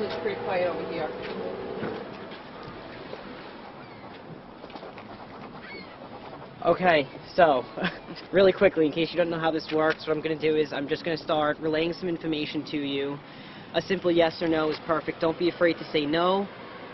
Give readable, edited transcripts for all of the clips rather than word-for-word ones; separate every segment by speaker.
Speaker 1: it's pretty quiet over here.
Speaker 2: Okay, so, really quickly, in case you don't know how this works, what I'm going to do is I'm just going to start relaying some information to you. A simple yes or no is perfect. Don't be afraid to say no.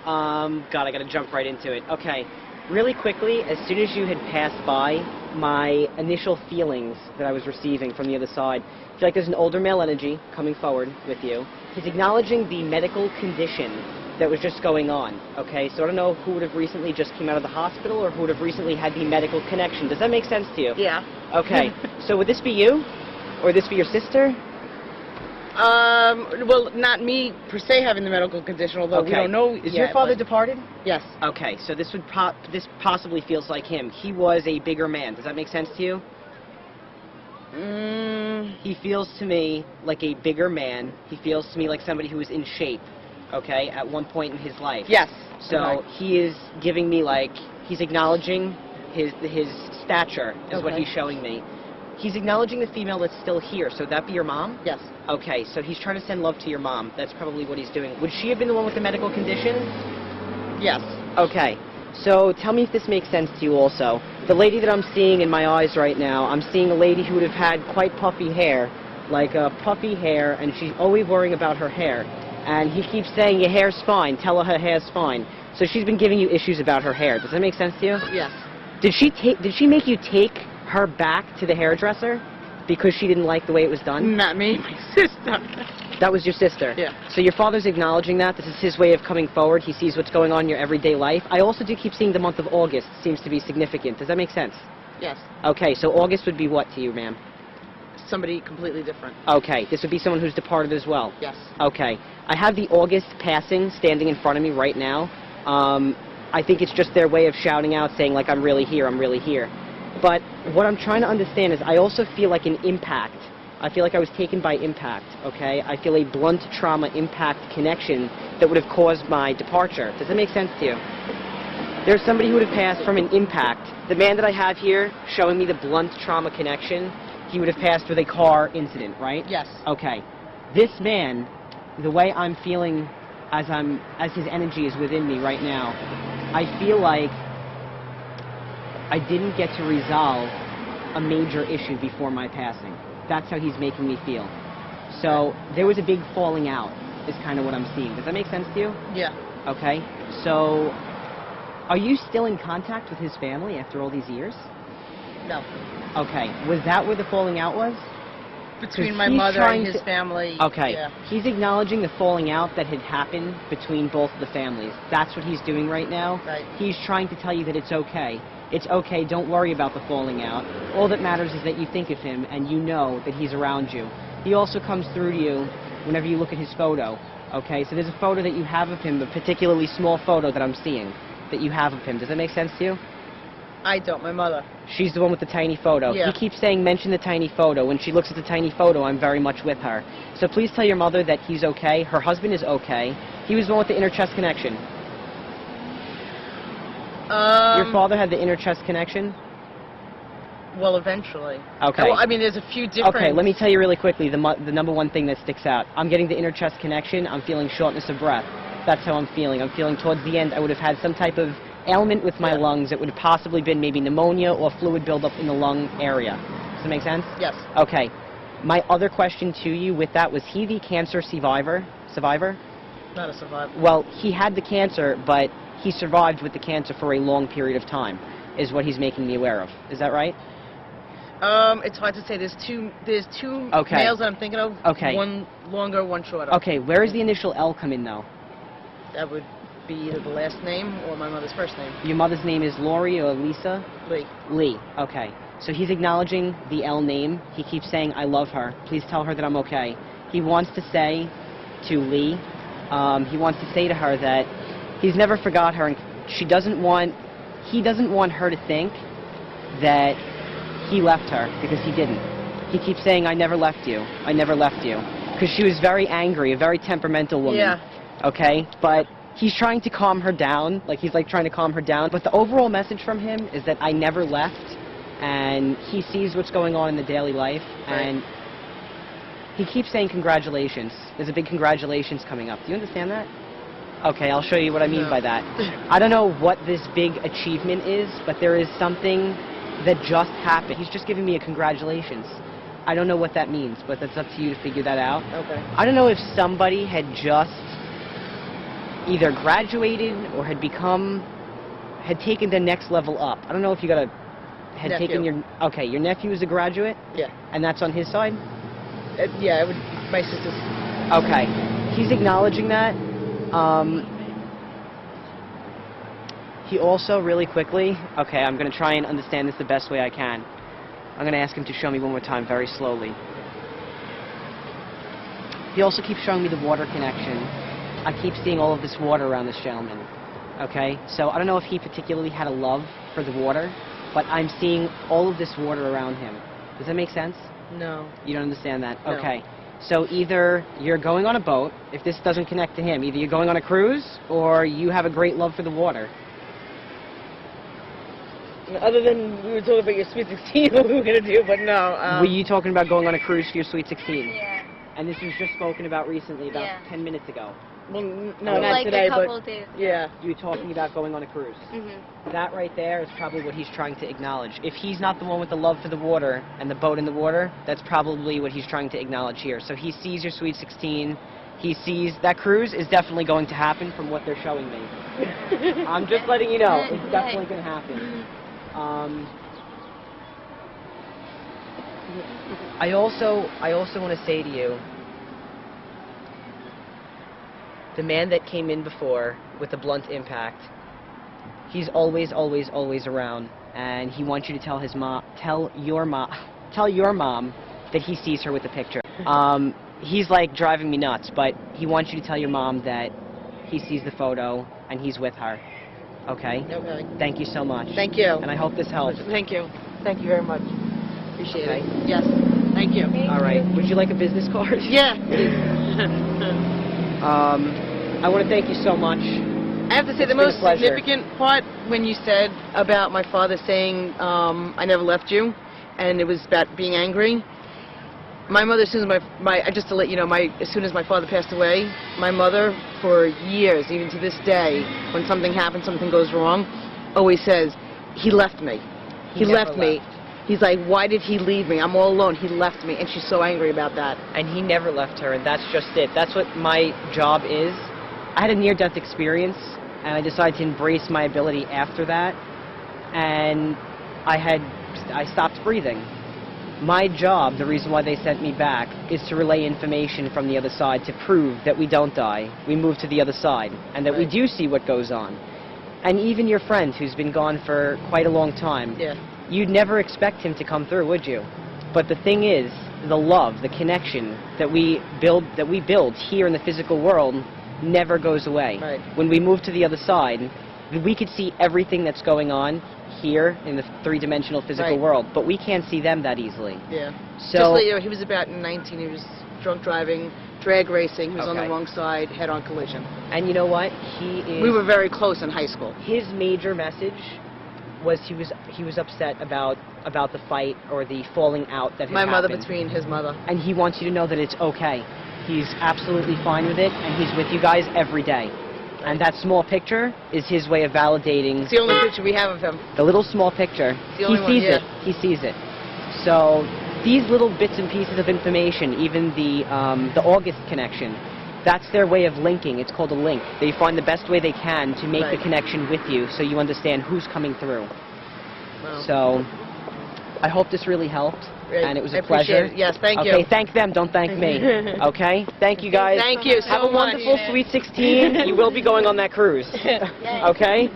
Speaker 2: God, I got to jump right into it. Okay, really quickly, as soon as you had passed by, my initial feelings that I was receiving from the other side, I feel like there's an older male energy coming forward with you. He's acknowledging the medical condition that was just going on, okay? So I don't know who would have recently just came out of the hospital or who would have recently had the medical connection. Does that make sense to you?
Speaker 1: Yeah.
Speaker 2: Okay, so would this be you? Or would this be your sister?
Speaker 1: Well, not me per se having the medical condition, although we don't know
Speaker 2: Is
Speaker 1: yet,
Speaker 2: your father
Speaker 1: but-
Speaker 2: departed?
Speaker 1: Yes.
Speaker 2: Okay, so this possibly feels like him. He was a bigger man. Does that make sense to you? He feels to me like a bigger man. He feels to me like somebody who was in shape, okay, at one point in his life.
Speaker 1: Yes.
Speaker 2: So
Speaker 1: Okay.
Speaker 2: he is giving me like, he's acknowledging his stature is what
Speaker 1: Okay.
Speaker 2: he's showing me. He's acknowledging the female that's still here. So would that be your mom?
Speaker 1: Yes.
Speaker 2: Okay, so he's trying to send love to your mom. That's probably what he's doing. Would she have been the one with the medical condition?
Speaker 1: Yes.
Speaker 2: Okay, so tell me if this makes sense to you also. The lady that I'm seeing in my eyes right now, I'm seeing a lady who would have had quite puffy hair, like puffy hair, and she's always worrying about her hair. And he keeps saying, your hair's fine, tell her hair's fine. So she's been giving you issues about her hair. Does that make sense to you?
Speaker 1: Yes.
Speaker 2: Did she make you take her back to the hairdresser because she didn't like the way it was done?
Speaker 1: Not me, my sister.
Speaker 2: That was your sister?
Speaker 1: Yeah.
Speaker 2: So your father's acknowledging that. This is his way of coming forward. He sees what's going on in your everyday life. I also do keep seeing the month of August seems to be significant. Does that make sense?
Speaker 1: Yes.
Speaker 2: Okay, so August would be what to you, ma'am?
Speaker 1: Somebody completely different.
Speaker 2: Okay, this would be someone who's departed as well?
Speaker 1: Yes.
Speaker 2: Okay. I have the August passing standing in front of me right now. I think it's just their way of shouting out, saying like, I'm really here, I'm really here. But what I'm trying to understand is I also feel like an impact. I feel like I was taken by impact, okay? I feel a blunt trauma impact connection that would have caused my departure. Does that make sense to you? There's somebody who would have passed from an impact. The man that I have here showing me the blunt trauma connection, he would have passed with a car incident, right?
Speaker 1: Yes.
Speaker 2: Okay. This man, the way I'm feeling as his energy is within me right now, I feel like I didn't get to resolve a major issue before my passing. That's how he's making me feel. So there was a big falling out, is kind of what I'm seeing. Does that make sense to you?
Speaker 1: Yeah.
Speaker 2: Okay. So are you still in contact with his family after all these years?
Speaker 1: No.
Speaker 2: Okay. Was that where the falling out was?
Speaker 1: Between my
Speaker 2: he's
Speaker 1: mother
Speaker 2: trying
Speaker 1: and his
Speaker 2: to-
Speaker 1: family.
Speaker 2: Okay.
Speaker 1: Yeah.
Speaker 2: He's acknowledging the falling out that had happened between both the families. That's what he's doing right now.
Speaker 1: Right.
Speaker 2: He's trying to tell you that it's okay. It's okay, don't worry about the falling out. All that matters is that you think of him and you know that he's around you. He also comes through to you whenever you look at his photo. Okay, so there's a photo that you have of him, a particularly small photo that I'm seeing that you have of him. Does that make sense to you?
Speaker 1: I don't, my mother.
Speaker 2: She's the one with the tiny photo.
Speaker 1: Yeah.
Speaker 2: He keeps saying, mention the tiny photo. When she looks at the tiny photo, I'm very much with her. So please tell your mother that he's okay. Her husband is okay. He was the one with the inner chest connection. Your father had the inner chest connection?
Speaker 1: Well, eventually.
Speaker 2: Okay.
Speaker 1: Well, I mean, there's a few different...
Speaker 2: Okay, let me tell you really quickly the number one thing that sticks out. I'm getting the inner chest connection. I'm feeling shortness of breath. That's how I'm feeling. I'm feeling towards the end I would have had some type of ailment with my lungs. It would have possibly been maybe pneumonia or fluid buildup in the lung area. Does that make sense?
Speaker 1: Yes.
Speaker 2: Okay. My other question to you with that, was he the cancer survivor?
Speaker 1: Not a survivor.
Speaker 2: Well, he had the cancer, but he survived with the cancer for a long period of time, is what he's making me aware of. Is that right?
Speaker 1: It's hard to say. There's two
Speaker 2: Okay.
Speaker 1: males that I'm thinking of.
Speaker 2: Okay.
Speaker 1: One longer, one shorter.
Speaker 2: Okay, where does the initial L come in, though?
Speaker 1: That would be either the last name or my mother's first name.
Speaker 2: Your mother's name is Lori or Lisa?
Speaker 1: Lee.
Speaker 2: Lee. Okay. So he's acknowledging the L name. He keeps saying, I love her. Please tell her that I'm okay. He wants to say to Lee, he wants to say to her that he's never forgot her, and he doesn't want her to think that he left her, because he didn't. He keeps saying, I never left you. I never left you. Because she was very angry, a very temperamental woman.
Speaker 1: Yeah.
Speaker 2: Okay? But he's trying to calm her down. Like, he's like trying to calm her down. But the overall message from him is that I never left, and he sees what's going on in the daily life, and He keeps saying congratulations. There's a big congratulations coming up. Do you understand that? Okay, I'll show you what I mean
Speaker 1: No.
Speaker 2: by that. I don't know what this big achievement is, but there is something that just happened. He's just giving me a congratulations. I don't know what that means, but that's up to you to figure that out.
Speaker 1: Okay.
Speaker 2: I don't know if somebody had just either graduated or had taken the next level up. I don't know if you taken
Speaker 1: Nephew.
Speaker 2: your nephew is a graduate,
Speaker 1: Yeah.
Speaker 2: and that's on his side?
Speaker 1: Yeah, it would. My sister's.
Speaker 2: Okay. He's acknowledging that. He also, really quickly, okay, I'm going to try and understand this the best way I can. I'm going to ask him to show me one more time, very slowly. He also keeps showing me the water connection. I keep seeing all of this water around this gentleman. Okay? So I don't know if he particularly had a love for the water, but I'm seeing all of this water around him. Does that make sense?
Speaker 1: No.
Speaker 2: You don't understand that?
Speaker 1: No.
Speaker 2: Okay. So either you're going on a boat, if this doesn't connect to him, either you're going on a cruise, or you have a great love for the water.
Speaker 1: Other than we were talking about your Sweet 16, what we were gonna do, but no.
Speaker 2: Were you talking about going on a cruise for your Sweet 16?
Speaker 3: Yeah.
Speaker 2: And this was just spoken about recently, about
Speaker 3: Yeah.
Speaker 2: 10 minutes ago.
Speaker 1: Well, no,
Speaker 2: Well,
Speaker 1: not
Speaker 3: like
Speaker 1: today,
Speaker 3: a couple
Speaker 1: but
Speaker 3: days.
Speaker 1: yeah.
Speaker 2: You were talking about going on a cruise. That right there is probably what he's trying to acknowledge. If he's not the one with the love for the water and the boat in the water, that's probably what he's trying to acknowledge here. So he sees your Sweet 16. He sees that cruise is definitely going to happen from what they're showing me. I'm just letting you know. It's definitely going to happen. I also want to say to you, the man that came in before with the blunt impact, he's always around, and he wants you to tell your mom that he sees her with the picture. He's like driving me nuts, but he wants you to tell your mom that he sees the photo and he's with her. Okay?
Speaker 1: Okay.
Speaker 2: Thank you so much.
Speaker 1: Thank you.
Speaker 2: And I hope this helps.
Speaker 1: Thank you. Thank you very much. Appreciate
Speaker 2: Okay.
Speaker 1: it. Yes. Thank you.
Speaker 2: All right. Would you like a business card?
Speaker 1: Yeah.
Speaker 2: I want to thank you so much.
Speaker 1: I have to say,
Speaker 2: It's
Speaker 1: the
Speaker 2: been a
Speaker 1: most
Speaker 2: pleasure.
Speaker 1: significant part when you said about my father saying, I never left you, and it was about being angry. My mother, as soon as just to let you know, as soon as my father passed away, my mother, for years, even to this day, when something happens, something goes wrong, always says, he left me. He
Speaker 2: never
Speaker 1: left me. He's like, why did he leave me? I'm all alone. He left me. And she's so angry about that.
Speaker 2: And he never left her, and that's just it. That's what my job is. I had a near-death experience, and I decided to embrace my ability after that, and I stopped breathing. My job, the reason why they sent me back, is to relay information from the other side to prove that we don't die, we move to the other side, and that we
Speaker 1: Right.
Speaker 2: do see what goes on. And even your friend, who's been gone for quite a long time,
Speaker 1: Yeah.
Speaker 2: you'd never expect him to come through, would you? But the thing is, the love, the connection that we build here in the physical world never goes away.
Speaker 1: Right.
Speaker 2: When we move to the other side, we could see everything that's going on here in the three-dimensional physical
Speaker 1: Right.
Speaker 2: world, but we can't see them that easily.
Speaker 1: Yeah.
Speaker 2: So,
Speaker 1: Just let you know, he was about 19. He was drunk driving, drag racing. He was on the
Speaker 2: Okay.
Speaker 1: wrong side, head-on collision.
Speaker 2: and you know what? He is.
Speaker 1: We were very close in high school.
Speaker 2: His major message was he was upset about the fight or the falling out that had
Speaker 1: My mother
Speaker 2: happened.
Speaker 1: between his mother.
Speaker 2: And he wants you to know that it's okay. He's absolutely fine with it, and he's with you guys every day. And that small picture is his way of validating
Speaker 1: It's the only picture we have of him.
Speaker 2: the little small picture.
Speaker 1: the
Speaker 2: He
Speaker 1: only one,
Speaker 2: sees
Speaker 1: yeah.
Speaker 2: it. He sees it. So these little bits and pieces of information, even the August connection, that's their way of linking. It's called a link. They find the best way they can to make the
Speaker 1: Right.
Speaker 2: connection with you, so you understand who's coming through.
Speaker 1: Wow.
Speaker 2: So I hope this really helped,
Speaker 1: Great.
Speaker 2: and it was
Speaker 1: I
Speaker 2: a pleasure.
Speaker 1: appreciate it. Yes, thank you.
Speaker 2: Okay, thank them, don't thank me. Okay? Thank you guys.
Speaker 1: Thank you so
Speaker 2: Have a
Speaker 1: much.
Speaker 2: wonderful Sweet 16. You will be going on that cruise. Okay?